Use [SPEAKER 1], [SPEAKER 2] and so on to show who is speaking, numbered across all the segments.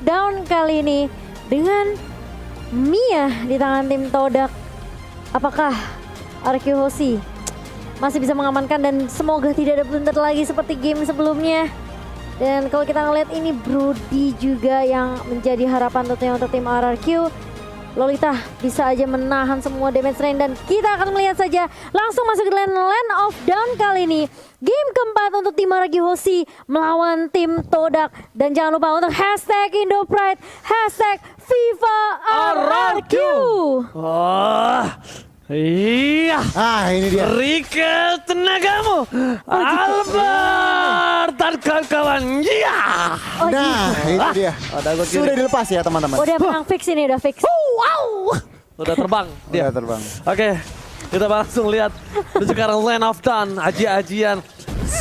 [SPEAKER 1] Down kali ini dengan Mia di tangan tim Todak. Apakah RQ Hoshi masih bisa mengamankan dan semoga tidak ada blunder lagi seperti game sebelumnya. Dan kalau kita ngeliat ini Brody juga yang menjadi harapan tentunya untuk tim RRQ. Lolita bisa aja menahan semua damage range dan kita akan melihat saja langsung masuk ke Land of Down kali ini. Game keempat untuk tim RRQ Hoshi melawan tim Todak. Dan jangan lupa untuk hashtag IndoPride, hashtag FIFA RRQ.
[SPEAKER 2] Iya.
[SPEAKER 3] Ini dia.
[SPEAKER 2] Rika tenagamu. Albert dan kawan-kawan. Iya.
[SPEAKER 3] Nah, ini dia. Sudah dilepas ya teman-teman.
[SPEAKER 1] Udah menang fix ini, udah fix.
[SPEAKER 2] Wow. Udah terbang dia.
[SPEAKER 3] Udah terbang.
[SPEAKER 2] Oke. Kita langsung lihat sekarang Land of Dawn, aji-ajian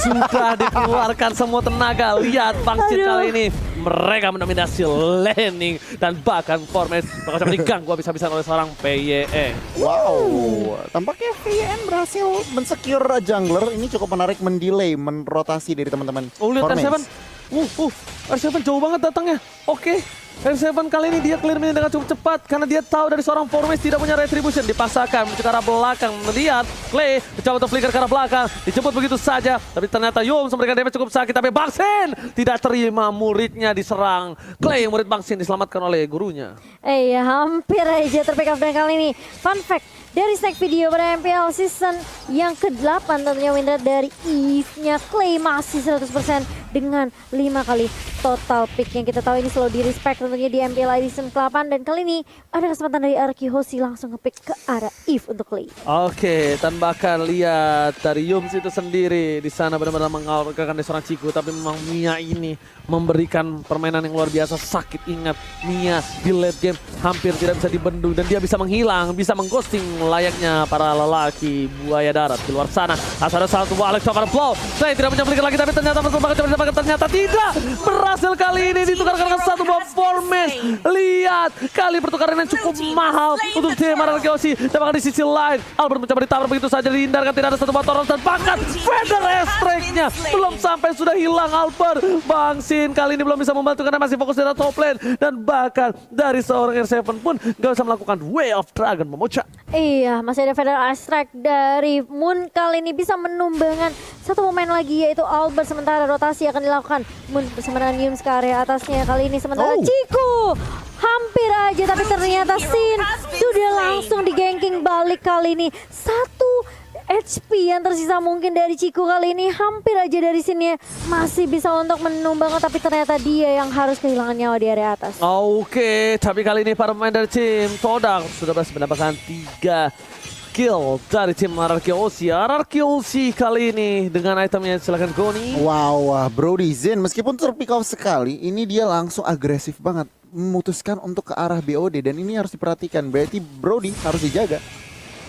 [SPEAKER 2] sudah dikeluarkan semua tenaga. Lihat Bangsin kali ini mereka mendominasi laning dan bahkan formasi bakal diganggu habis-habisan oleh seorang PYE.
[SPEAKER 3] Wow, tampaknya VN berhasil mensecure jungler. Ini cukup menarik, mendelay, menrotasi dari teman-teman.
[SPEAKER 2] Oh, lihat R7.
[SPEAKER 3] Formase.
[SPEAKER 2] R7 jauh banget datangnya. Oke. R7 kali ini dia clear minion dengan cukup cepat karena dia tahu dari seorang Formase tidak punya retribution. Dipaksakan menuju ke arah belakang. Melihat Clay mencoba untuk flicker ke arah belakang. Dijemput begitu saja. Tapi ternyata Yum memberikan damage cukup sakit. Tapi Bangsin tidak terima, muridnya diserang. Clay murid Bangsin diselamatkan oleh gurunya.
[SPEAKER 1] Iya, hampir aja terpick up dan kali ini. Fun fact, dari snack video pada MPL season yang ke-8 tentunya win rate dari Eve-nya Clay masih 100% dengan 5 kali total pick yang kita tahu ini selalu di respect tentunya di MPL season ke-8 dan kali ini ada kesempatan dari RQ Hoshi langsung nge-pick ke arah Eve untuk Clay.
[SPEAKER 2] Oke, dan bahkan lihat dari Yums itu sendiri di sana benar-benar mengalahkan seorang Ciku, tapi memang Mia ini memberikan permainan yang luar biasa. Sakit, ingat Mia di late game hampir tidak bisa dibendung dan dia bisa menghilang, bisa mengghosting layaknya para lelaki buaya darat di luar sana. Asal ada satu Alex cover blow. Saya tidak punya flicker lagi tapi ternyata ternyata tidak berhasil kali ini ditukarkan dengan satu buah Formase. Lihat kali pertukaran yang cukup mahal untuk tim RRQ Hoshi. Dan bahkan di sisi lain Albert mencoba ditabrak begitu saja, dihindarkan, tidak ada satu buah Toros dan bahkan Feather Strike-nya belum sampai sudah hilang Albert. Bangsin kali ini belum bisa membantu karena masih fokus di top lane dan bahkan dari seorang R7 pun gak bisa melakukan Way of Dragon Memuja.
[SPEAKER 1] Iya, masih ada Feather Strike dari Moon kali ini bisa menumbangkan satu pemain lagi yaitu Albert, sementara rotasi akan dilakukan Moon bersama dengan Yums ke area atasnya kali ini, sementara Ciku hampir aja tapi ternyata Sin sudah langsung diganking balik kali ini. Satu HP yang tersisa mungkin dari Ciku kali ini, hampir aja dari sini masih bisa untuk menumbangkan tapi ternyata dia yang harus kehilangan nyawa di area atas.
[SPEAKER 2] Oke, tapi kali ini para pemain dari tim Todak sudah berhasil mendapatkan 3 kill dari tim RRQ Hoshi. RRQ Hoshi kali ini dengan itemnya, silahkan Goni.
[SPEAKER 3] Wow, Brody Zen meskipun terpick off sekali, ini dia langsung agresif banget memutuskan untuk ke arah BOD dan ini harus diperhatikan. Berarti Brody harus dijaga.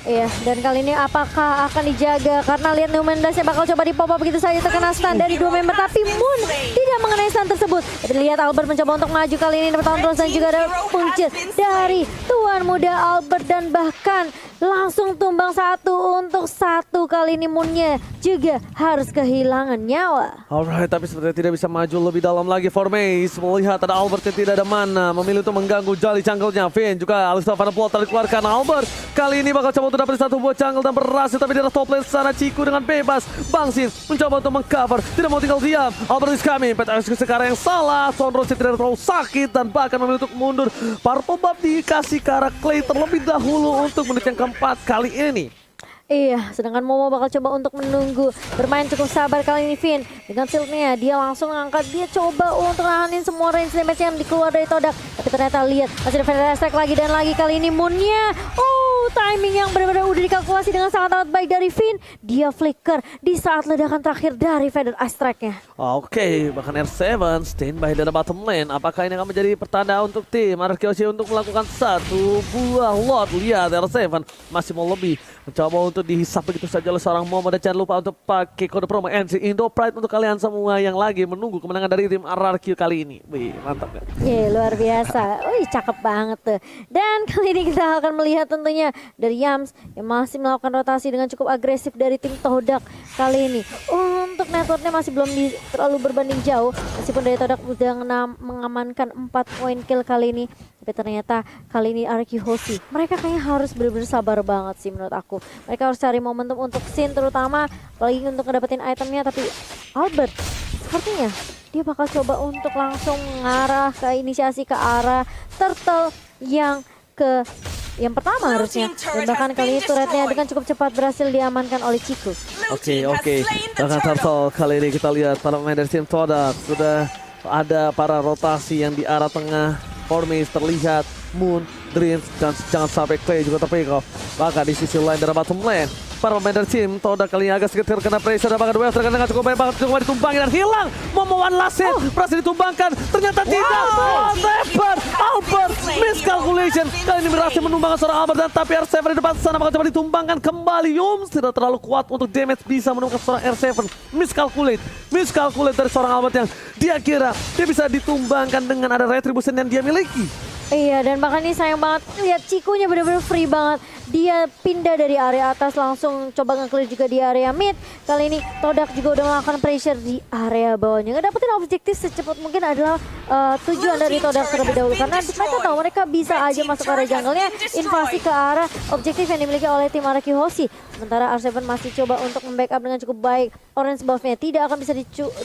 [SPEAKER 1] Iya, dan kali ini apakah akan dijaga? Karena lihat Numendas bakal coba di pop up begitu saja, terkena stun dari 2 member, tapi Moon tidak mengenai stun tersebut. Kita lihat Albert mencoba untuk maju kali ini, dapat terus dan juga ada punches dari tuan muda Albert dan bahkan langsung tumbang 1 untuk 1 kali ini. Moonnya juga harus kehilangan nyawa.
[SPEAKER 2] Alright, tapi sepertinya tidak bisa maju lebih dalam lagi. Formase melihat ada Albert yang tidak ada mana, memilih untuk mengganggu jali jungle-nya. Finn juga Alistar Van Plot dikeluarkan. Albert kali ini bakal coba untuk dapat satu buah jungle dan berhasil, tapi di atas top lane sana Ciku dengan bebas. Bangsin mencoba untuk mengcover, tidak mau tinggal diam. Albert is coming, PTS sekarang yang salah. Sonrose tidak terlalu sakit dan bahkan memilih untuk mundur. Purple buff dikasih ke arah Clay terlebih dahulu untuk menit yang keempat kali ini.
[SPEAKER 1] Iya, sedangkan Momo bakal coba untuk menunggu. Bermain cukup sabar kali ini Finn. Dengan shieldnya dia langsung angkat. Dia coba untuk nahanin semua range damage yang dikeluar dari Todak. Tapi ternyata lihat masih ada Feather Strike lagi dan lagi kali ini Moonnya. Timing yang benar-benar udah dikalkulasi dengan sangat-sangat baik dari Finn. Dia flicker di saat ledakan terakhir dari Feather Strike-nya.
[SPEAKER 2] Oke, bahkan R7 standby dari bottom lane. Apakah ini akan menjadi pertanda untuk tim RRQ Hoshi untuk melakukan satu buah Lord? Lihat R7 masih mau lebih, mencoba untuk dihisap begitu saja oleh seorang Momo. Dan jangan lupa untuk pakai kode promo NC IndoPride untuk kalian semua yang lagi menunggu kemenangan dari tim RRQ kali ini. Wih, mantap kan?
[SPEAKER 1] Iya, luar biasa. Wih, cakep banget tuh. Dan kali ini kita akan melihat tentunya dari Yams yang masih melakukan rotasi dengan cukup agresif dari tim Todak kali ini untuk untuk networknya masih belum terlalu berbanding jauh. Meskipun dari Todak udah mengamankan 4 poin kill kali ini. Tapi ternyata kali ini RQ Hoshi, mereka kayaknya harus benar-benar sabar banget sih menurut aku. Mereka harus cari momentum untuk scene terutama, apalagi untuk ngedapetin itemnya. Tapi Albert sepertinya dia bakal coba untuk langsung ngarah ke inisiasi ke arah turtle yang pertama harusnya. Dan bahkan kali itu turretnya dengan cukup cepat berhasil diamankan oleh Ciku.
[SPEAKER 2] Oke. Bahkan Turtle kali ini kita lihat para pemain dari tim Todak sudah ada para rotasi yang di arah tengah. Formis terlihat, Moon, Dreams, dan jangan sampai Clay juga terpick off. Bahkan di sisi lain dari bottom lane, para pemain dari tim Todak kali ini agak sedikit terkena pressure dan bahkan Wesker dengan cukup baik banget cukup ditumbangin dan hilang. Momo one last hit, berhasil ditumbangkan, ternyata tidak. Albert, miscalculation. Kali ini berhasil menumbangkan seorang Albert dan tapi R7 di depan sana bakal coba ditumbangkan kembali. Tidak terlalu kuat untuk damage bisa menemukan seorang R7. Miscalculate dari seorang Albert yang dia kira dia bisa ditumbangkan dengan ada retribution yang dia miliki.
[SPEAKER 1] Iya, dan bahkan ini sayang banget lihat Cikunya benar-benar free banget. Dia pindah dari area atas langsung coba nge-clear juga di area mid. Kali ini Todak juga udah melakukan pressure di area bawahnya. Ngedapetin objektif secepat mungkin adalah tujuan dari Todak terlebih dahulu. Karena mereka tahu mereka bisa aja masuk ke area jungle-nya, invasi ke arah objektif yang dimiliki oleh tim RQ Hoshi. Sementara R7 masih coba untuk membackup dengan cukup baik. Orange buff-nya tidak akan bisa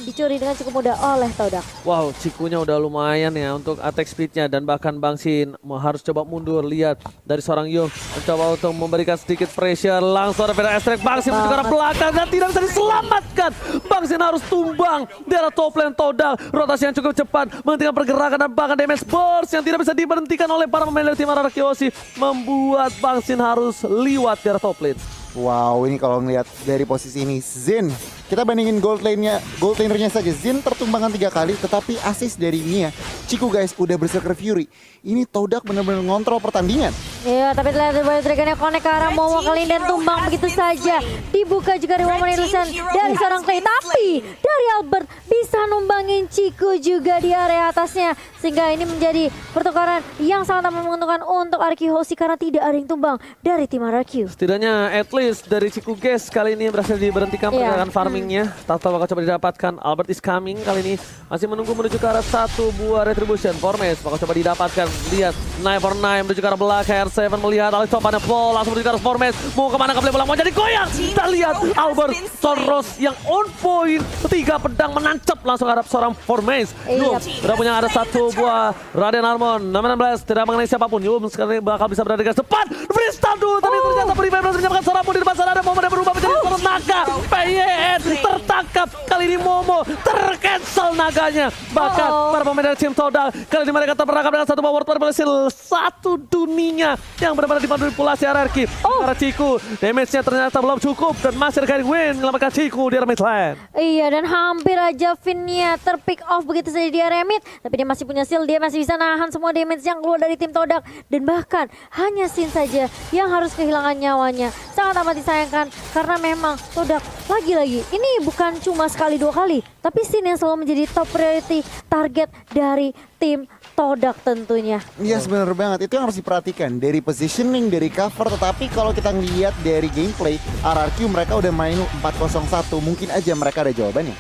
[SPEAKER 1] dicuri dengan cukup mudah oleh Todak.
[SPEAKER 2] Wow, Cikunya udah lumayan ya untuk attack speed-nya dan bahkan Bang Sin harus coba mundur. Lihat dari seorang Yung mencoba untuk memberikan sedikit pressure, langsung ada Vera Estrek. Bang Sin menuju ke arah belakang dan tidak bisa diselamatkan. Bang Sin harus tumbang di arah top lane Todak. Rotasi yang cukup cepat menghentikan pergerakan dan bahkan damage burst yang tidak bisa diberhentikan oleh para pemain dari tim RQ Hoshi membuat Bang Sin harus liwat di arah top lane.
[SPEAKER 3] Wow, ini kalau ngelihat dari posisi ini Zen, kita bandingin gold lanernya saja. Zen tertumbangkan 3 kali, tetapi assist dari Mia. Ciku guys, udah Berserker Fury. Ini Todak benar-benar ngontrol pertandingan.
[SPEAKER 1] Iya, tapi terlihat dari Dragonnya connect ke arah Momo kali ini dan tumbang begitu saja. Dibuka juga dari Woman Illusion dari seorang Clay. Tapi dari Albert bisa numbangin Ciku juga di area atasnya. Sehingga ini menjadi pertukaran yang sangat menguntungkan untuk RQ Hoshi karena tidak ada yang tumbang dari tim RQ.
[SPEAKER 2] Setidaknya at least dari Ciku Guys kali ini berhasil diberhentikan pergerakan farmingnya. Tak tahu bakal coba didapatkan. Albert is coming kali ini masih menunggu menuju ke arah 1 buah retribution. Formes bakal coba didapatkan. Lihat 949 menuju ke arah belakang. R7 melihat Alex Topannya Paul langsung menuju ke arah Formes. Mau kemana ke bola mau jadi goyang. Kita lihat Albert Soros yang on point. 3 pedang menancap langsung ke arah seorang Formes. Yum udah punya ada 1 buah Raden Harmon. 16 tidak mengenai siapapun. Yum sekarang bakal bisa berada dengan cepat. Freestyle dulu tapi ternyata Prima berhasil menyamakan seorang pun di depan sana ada Momo yang berubah menjadi seorang naga. PYN tertangkap. Kali ini Momo tercancel naganya. Bahkan para pemain dari tim Todak kali ini mereka terperangkap dengan 1 buah word berhasil 1 dunia yang benar-benar dimanipulasi hierarki. Para Ciku damage-nya ternyata belum cukup dan masih ada win menyelamatkan Ciku di area mid lane.
[SPEAKER 1] Iya, dan hampir aja Finnya terpick off begitu saja di area mid. Tapi dia masih punya shield, dia masih bisa nahan semua damage yang keluar dari tim Todak. Dan bahkan hanya Sin saja yang harus kehilangan nyawanya. Sangat amat disayangkan karena memang Todak lagi-lagi ini bukan cuma sekali 2 kali. Tapi Sin yang selalu menjadi top priority target dari tim Todak tentunya.
[SPEAKER 3] Iya benar banget, itu yang harus diperhatikan dari positioning, dari cover. Tetapi kalau kita ngelihat dari gameplay RRQ mereka udah main 4-0-1, mungkin aja mereka ada jawabannya.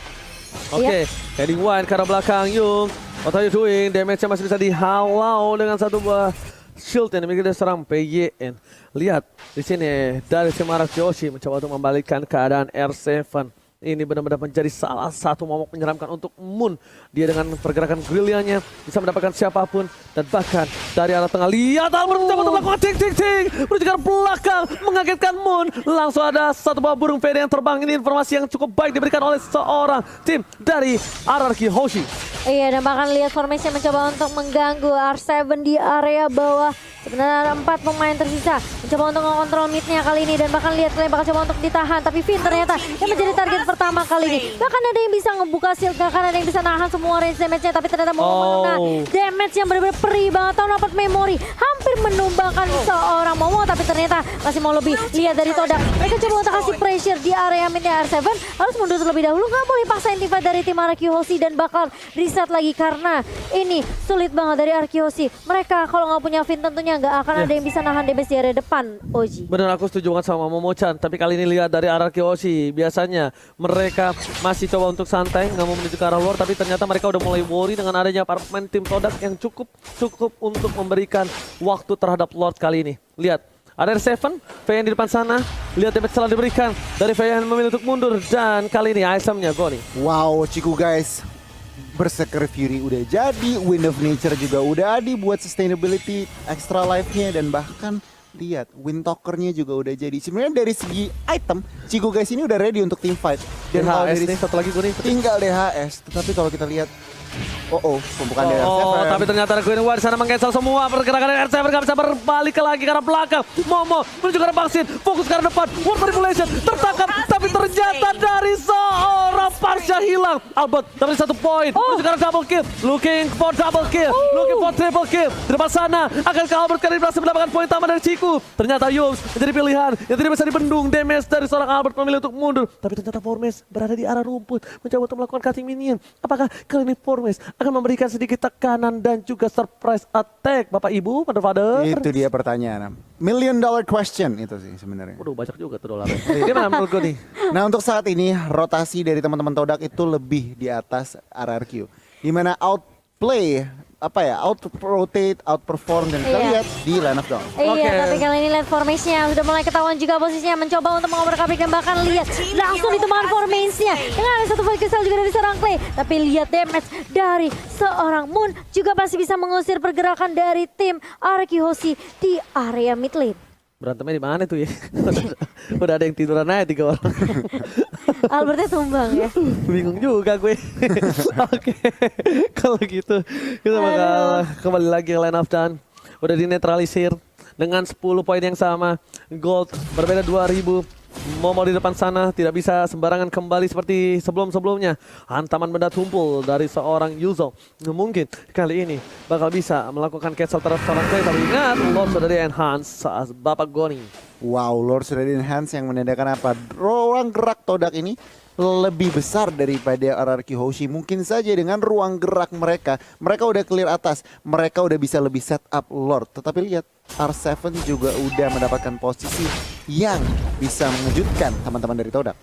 [SPEAKER 2] Oke, heading wide ke arah belakang Yung. What are you doing? Damage-nya masih bisa dihalau dengan 1 buah shield yang dimiliki dari seorang PYN. Lihat di sini dari tim RQ Hoshi mencoba untuk membalikkan keadaan R7. Ini benar-benar menjadi salah satu momok menyeramkan untuk Moon. Dia dengan pergerakan gerilyanya bisa mendapatkan siapapun. Dan bahkan dari arah tengah, lihat Albert mencoba untuk melakukan ting-ting-ting. Menuju ke belakang, mengagetkan Moon. Langsung ada 1 buah burung PD yang terbang. Ini informasi yang cukup baik diberikan oleh seorang tim dari RRQ Hoshi.
[SPEAKER 1] Iya, dan bahkan lihat formasi mencoba untuk mengganggu R7 di area bawah. Sebenarnya ada 4 pemain tersisa mencoba untuk mengontrol mid-nya kali ini. Dan bahkan lihat Clay bakal coba untuk ditahan. Tapi Finn ternyata yang menjadi target pertama kali ini. Bahkan ada yang bisa ngebuka shield, bahkan ada yang bisa nahan semua range damage-nya. Tapi ternyata mau mengenai damage yang benar-benar perih banget. Tahu dapat memori. Hampir hampir menumbangkan seorang Momo, tapi ternyata masih mau lebih. Lihat dari Todak, mereka coba untuk kasih pressure di area midnya R7, harus mundur terlebih dahulu, nggak boleh paksain teamfight dari tim Arkyhosi dan bakal reset lagi karena ini sulit banget dari Arkyhosi. Mereka kalau nggak punya Fin tentunya nggak akan ada yang bisa nahan DBS di area depan, Oji.
[SPEAKER 2] Benar, aku setuju banget sama Momo-chan. Tapi kali ini lihat dari Arkyhosi, biasanya mereka masih coba untuk santai, nggak mau menuju ke arah luar. Tapi ternyata mereka udah mulai worry dengan adanya para pemain tim Todak yang cukup untuk memberikan waktu terhadap Lord kali ini. Lihat, ada R7, VN di depan sana. Lihat damage telah diberikan dari VN memilih untuk mundur. Dan kali ini itemnya Goni.
[SPEAKER 3] Wow, Ciku guys. Berserker Fury udah jadi, Wind of Nature juga udah ada buat sustainability extra life-nya, dan bahkan lihat Wind Talker-nya juga udah jadi. Sebenarnya dari segi item, Ciku guys ini udah ready untuk team fight. Dan kalau
[SPEAKER 2] DHS
[SPEAKER 3] dari
[SPEAKER 2] nih, satu lagi Goni.
[SPEAKER 3] tinggal DHS, tetapi kalau kita lihat pembukaan dari R7.
[SPEAKER 2] Oh, tapi ternyata Queen War di sana meng-cancel semua pergerakan dari R7, nggak bisa berbalik lagi ke arah belakang. Momo menuju ke arah vaksin, fokus ke arah depan. World Manipulation tertangkap, tapi ternyata dari seorang Parsha hilang. Albert dapat 1 poin, menuju ke arah double kill, looking for double kill, looking for triple kill. Di depan sana, akankah Albert kali ini berhasil mendapatkan poin tambahan dari Ciku? Ternyata Yums menjadi pilihan yang tidak bisa dibendung. Damage dari seorang Albert memilih untuk mundur, tapi ternyata Formes berada di arah rumput, mencoba untuk melakukan cutting minion. Apakah kali ini Formes akan memberikan sedikit tekanan dan juga surprise attack, Bapak Ibu, Mother Father?
[SPEAKER 3] Itu dia pertanyaan. $1 million question itu sih sebenarnya.
[SPEAKER 2] Waduh, banyak juga tuh dolarnya. Gimana menurut gue nih?
[SPEAKER 3] Nah, untuk saat ini rotasi dari teman-teman Todak itu lebih di atas RRQ. Di mana outplay, out-rotate, outperform, dan kita lihat di line up down.
[SPEAKER 1] Iya, tapi kali ini lihat formasinya sudah mulai ketahuan juga posisinya, mencoba untuk mengoper-kapik dan bahkan lihat langsung ditemukan formasinya dengan ada satu void crystal juga dari seorang Clay. Tapi lihat damage dari seorang Moon juga masih bisa mengusir pergerakan dari tim Arkyhosi di area mid lane.
[SPEAKER 2] Berantemnya di mana tuh ya? Udah ada yang tiduran aja 3 orang.
[SPEAKER 1] Albertnya tumbang ya.
[SPEAKER 2] Bingung juga gue. Oke, kalau gitu kita bakal kembali lagi ke line up dan udah dinetralisir dengan 10 poin yang sama. Gold berbeda 2000. Momo di depan sana tidak bisa sembarangan kembali seperti sebelum-sebelumnya. Hantaman benda tumpul dari seorang Yuzo. Mungkin kali ini bakal bisa melakukan cancel terhadap seorang Clay. Tapi ingat, Lord sudah di-enhance saat Bapak Goni.
[SPEAKER 3] Wow, Lord sudah di-enhance yang menandakan apa? Ruang gerak Todak ini lebih besar daripada RRQ Hoshi. Mungkin saja dengan ruang gerak mereka udah clear atas. Mereka udah bisa lebih set up Lord. Tetapi lihat, R7 juga udah mendapatkan posisi yang bisa mengejutkan teman-teman dari Todak.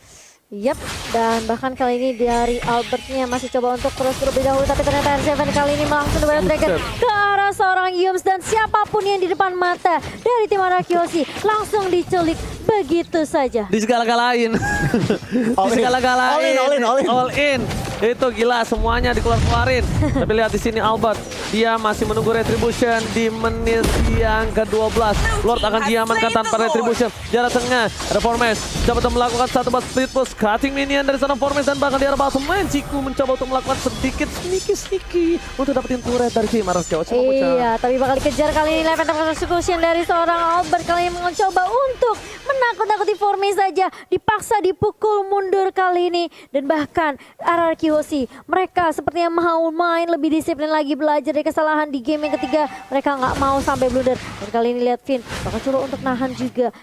[SPEAKER 1] Yap, dan bahkan kali ini dari Albertnya masih coba untuk terus terlebih dahulu, tapi ternyata R7 kali ini langsung di Dragon ke arah seorang Yums, dan siapapun yang di depan mata dari tim Arkyhosi langsung diculik begitu saja.
[SPEAKER 2] Di segala-galain. Di segala-galain. All in. Itu gila, semuanya dikeluarin. Tapi lihat di sini Albert, dia masih menunggu retribution di menit yang ke-12. Lord akan diamankan tanpa retribution. Jarak tengah ada Formes, coba untuk melakukan satu buat split push, cutting minion dari sana Formes, dan bahkan di arah bottom lane Ciku mencoba untuk melakukan sedikit sneaky untuk dapetin turret dari tim Arkyhosi.
[SPEAKER 1] Iya, tapi bakal dikejar kali ini. Levent of execution dari seorang Albert kali ini mencoba untuk menakut-nakuti Formes saja, dipaksa dipukul mundur kali ini. Dan bahkan Arkyhosi, mereka sepertinya mau main lebih disiplin lagi, belajar dari kesalahan di game yang ketiga. Mereka nggak mau sampai blunder. Dan kali ini lihat Finn bakal coba untuk nahan juga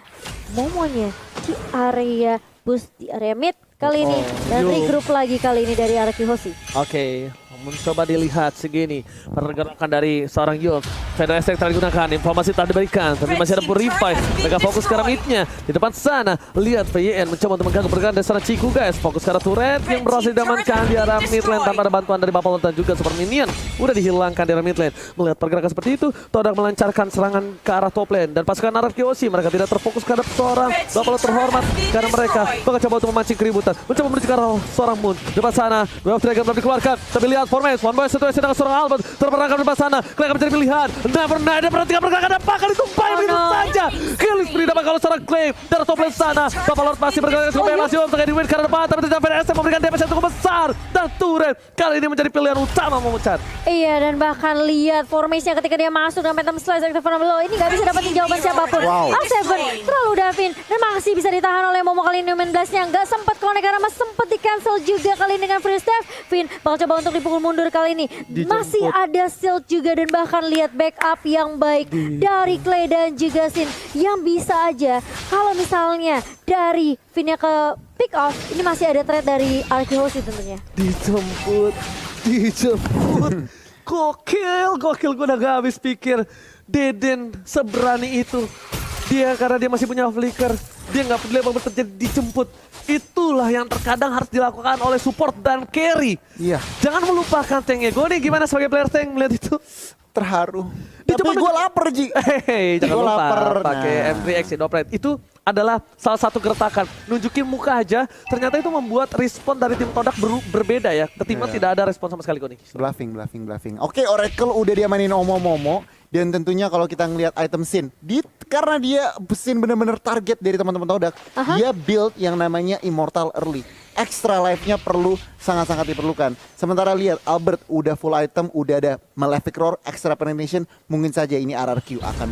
[SPEAKER 1] Momonya di area boost di area mid kali ini, dan regroup lagi kali ini dari Arkyhosi.
[SPEAKER 2] Oke, mencoba dilihat segini pergerakan dari seorang Yul. Feather Attack telah digunakan, informasi telah diberikan, tapi masih ada Purify. Mereka fokus ke arah midnya. Di depan sana, lihat VYN mencoba untuk mengganggu pergerakan dari sana Ciku guys. Fokus ke arah turret yang berhasil diamankan di arah mid lane tanpa ada bantuan dari Bapak Lord dan juga Super Minion. Udah dihilangkan di arah mid lane. Melihat pergerakan seperti itu, Todak melancarkan serangan ke arah top lane. Dan pasukan Arkyhosi, mereka tidak terfokus ke arah seorang Bapak Lord terhormat, karena mereka bakal coba untuk memancing keributan. Mencoba menuju ke arah seorang Moon. Di depan sana, Wave Dragon belum dikeluarkan. Tapi lihat Formes, one boy situasi dengan seorang Albert. Terperangkap di depan sana. Clay akan mencari pilihan. Never ada perhatikan pergerakan, apakah ditumpahi begitu saja. Kill spree dapat kalau seorang Clay dari top lane sana. Bapak Lord masih bergerak cukup masih untuk di win karena depan. Tapi ternyata VSM memberikan damage yang cukup besar. Dan turret kali ini menjadi pilihan utama memucat.
[SPEAKER 1] Iya, dan bahkan lihat formasinya ketika dia masuk dengan Phantom Slice dari Van Below. Ini nggak bisa dapetin jawaban siapapun. R7 terlalu Davin dan masih bisa ditahan oleh Momo kali ini. Main blastnya nggak sempat connect karena masih sempat di cancel juga kali ini dengan free step. Vin bakal coba untuk dipukul bangun mundur kali ini.
[SPEAKER 2] Dijemput.
[SPEAKER 1] Masih ada shield juga dan bahkan lihat backup yang baik dari Clay dan juga Sin yang bisa aja kalau misalnya dari Vinnya ke pick off, ini masih ada trade dari Arkihosi tentunya.
[SPEAKER 2] Dijemput. Gokil, gue udah gak habis pikir. Deden seberani itu. Dia karena dia masih punya flicker, dia nggak peduli apa terjadi, dijemput. Itulah yang terkadang harus dilakukan oleh support dan carry.
[SPEAKER 3] Iya.
[SPEAKER 2] Jangan melupakan tanknya. Gue nih gimana sebagai player tank melihat itu?
[SPEAKER 3] Terharu.
[SPEAKER 2] Dia
[SPEAKER 3] Tapi
[SPEAKER 2] cuma
[SPEAKER 3] gue lapar, Ji.
[SPEAKER 2] Hei, jangan
[SPEAKER 3] Gua
[SPEAKER 2] lupa
[SPEAKER 3] lapar,
[SPEAKER 2] pakai
[SPEAKER 3] nah.
[SPEAKER 2] M3X Operate. Itu adalah salah satu gertakan. Nunjukin muka aja, ternyata itu membuat respon dari tim Todak berbeda ya. Ketimbang
[SPEAKER 3] Iya.
[SPEAKER 2] tidak ada respon sama sekali Goni.
[SPEAKER 3] Bluffing. Oke, Oracle udah diamanin Omo-Momo. Dan tentunya kalau kita ngelihat item Sin, karena dia Sin bener-bener target dari teman-teman Todak, dia build yang namanya Immortal Early. Extra life-nya perlu sangat-sangat diperlukan. Sementara lihat Albert udah full item, udah ada Malefic Roar, extra penetration, mungkin saja ini RRQ akan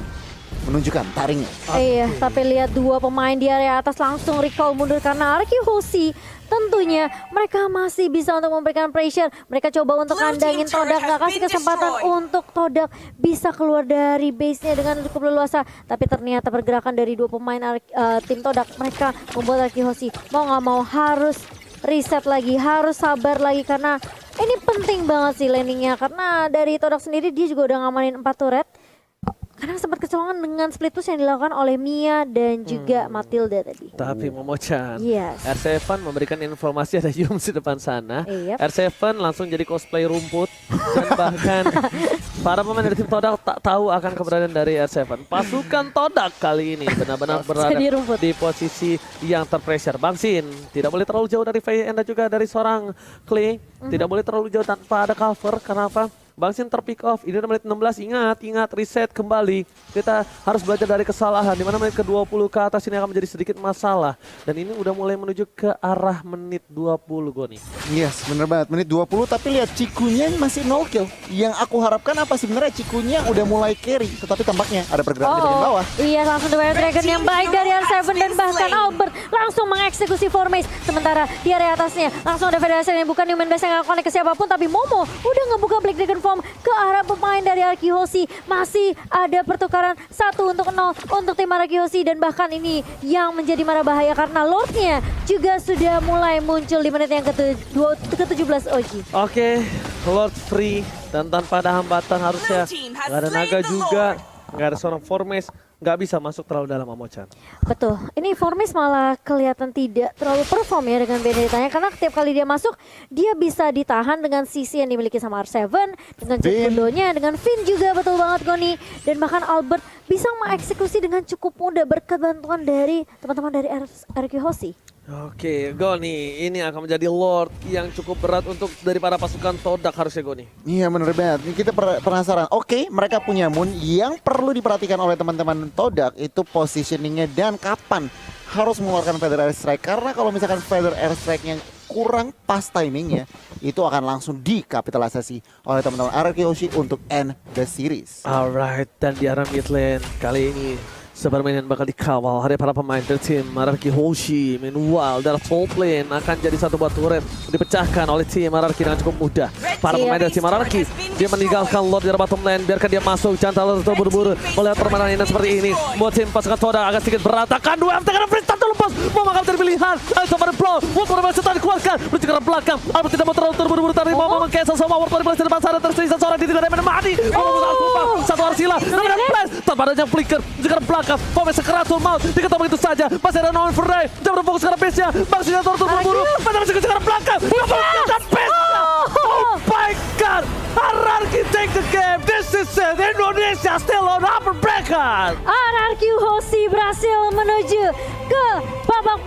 [SPEAKER 3] menunjukkan taringnya.
[SPEAKER 1] Iya, tapi lihat dua pemain di area atas langsung recall mundur karena Arkihosi tentunya mereka masih bisa untuk memberikan pressure. Mereka coba untuk kandangin Todak, gak kasih kesempatan untuk Todak bisa keluar dari base-nya dengan cukup leluasa. Tapi ternyata pergerakan dari dua pemain tim Todak, mereka membuat Arkihosi mau gak mau harus reset lagi, harus sabar lagi karena ini penting banget sih landingnya. Karena dari Todak sendiri dia juga udah ngamanin 4 turret. Karena sempat kecolongan dengan split push yang dilakukan oleh Mia dan juga Matilda tadi.
[SPEAKER 2] Tapi Momochan,
[SPEAKER 1] Yes.
[SPEAKER 2] R7 memberikan informasi ada Yum di depan sana.
[SPEAKER 1] Yep.
[SPEAKER 2] R7 langsung jadi cosplay rumput. Dan bahkan para pemain dari tim Todak tak tahu akan keberadaan dari R7. Pasukan Todak kali ini benar-benar berada
[SPEAKER 1] Jadi rumput.
[SPEAKER 2] di posisi yang terpressure. Bang Sin tidak boleh terlalu jauh dari Faye dan juga dari seorang Clay. Tidak boleh terlalu jauh tanpa ada cover. Kenapa? Bang Sin terpick off, ini udah menit 16, ingat, reset kembali. Kita harus belajar dari kesalahan, dimana menit ke-20 ke atas ini akan menjadi sedikit masalah. Dan ini udah mulai menuju ke arah menit 20 Goni.
[SPEAKER 3] Yes, bener banget. Menit 20, tapi lihat Cikunya masih 0 kill. Yang aku harapkan apa sebenarnya Cikunya udah mulai carry, tetapi tampaknya ada pergerakan di bagian bawah.
[SPEAKER 1] Iya, langsung The Wild Dragon yang baik dari R7 dan bahkan Albert langsung mengeksekusi Formace. Sementara di area atasnya langsung ada Federation yang bukan Human Base yang gak connect ke siapapun, tapi Momo udah ngebuka Black Dragon Form ke arah pemain dari Arkihosi. Masih ada pertukaran 1-0 untuk tim Arkihosi dan bahkan ini yang menjadi marah bahaya karena Lordnya juga sudah mulai muncul di menit yang ke-17 Oji.
[SPEAKER 2] Oke, Lord free dan tanpa ada hambatan harusnya nggak ada naga juga, nggak ada seorang Formace, nggak bisa masuk terlalu dalam Momochan.
[SPEAKER 1] Betul, ini Formace malah kelihatan tidak terlalu perform ya dengan Benedictanya karena setiap kali dia masuk dia bisa ditahan dengan sisi yang dimiliki sama R7, dengan Cekundo-nya, dengan Finn juga betul banget Goni, dan bahkan Albert bisa mengeksekusi dengan cukup mudah berkat bantuan dari teman-teman dari Arkihosi.
[SPEAKER 2] Oke, Goni, ini akan menjadi Lord yang cukup berat untuk dari para pasukan Todak harusnya Goni.
[SPEAKER 3] Iya bener banget, ini kita penasaran. Oke, mereka punya Moon, yang perlu diperhatikan oleh teman-teman Todak itu positioningnya dan kapan harus mengeluarkan Feather Airstrike. Karena kalau misalkan Feather Airstrike-nya kurang pas timingnya, itu akan langsung dikapitalisasi oleh teman-teman Arkihoshi untuk end the series.
[SPEAKER 2] Alright, dan di arah mid lane kali ini sepermainan bakal dikawal dari para pemain dari tim Arkihoshi. Meanwhile, dari top lane akan jadi satu buah turret dipecahkan oleh tim Arki dengan cukup mudah. Para pemain dari tim Arki, dia meninggalkan Lord di bottom lane, biarkan dia masuk. Jangan terlalu terburu-buru melihat permainan ini seperti ini. Buat tim pasukan Todak agak sedikit berantakan. Dua MT karena free satu lepas, mau makan dari pilihan. Coba blow, Ward bermain setan dikeluarkan, menuju ke belakang. Albert tidak mau terlalu terburu-buru tadi, mau meng-cancel semua. Ward bermain di depan sana, tersisa seorang di tidak ada mati. Satu Arsila, namun flash, tanpa adanya flicker, menuju ke belakang. Formace sekeratul maut, diketahui begitu saja. Masih ada Nolan Fernay, jangan berfokus ke base-nya. Bang Singa terburu-buru, masih ke belakang. Oh my god, RRQ take the game. This is it, Indonesia still on upper bracket.
[SPEAKER 1] Arkihosi berhasil menuju ke babak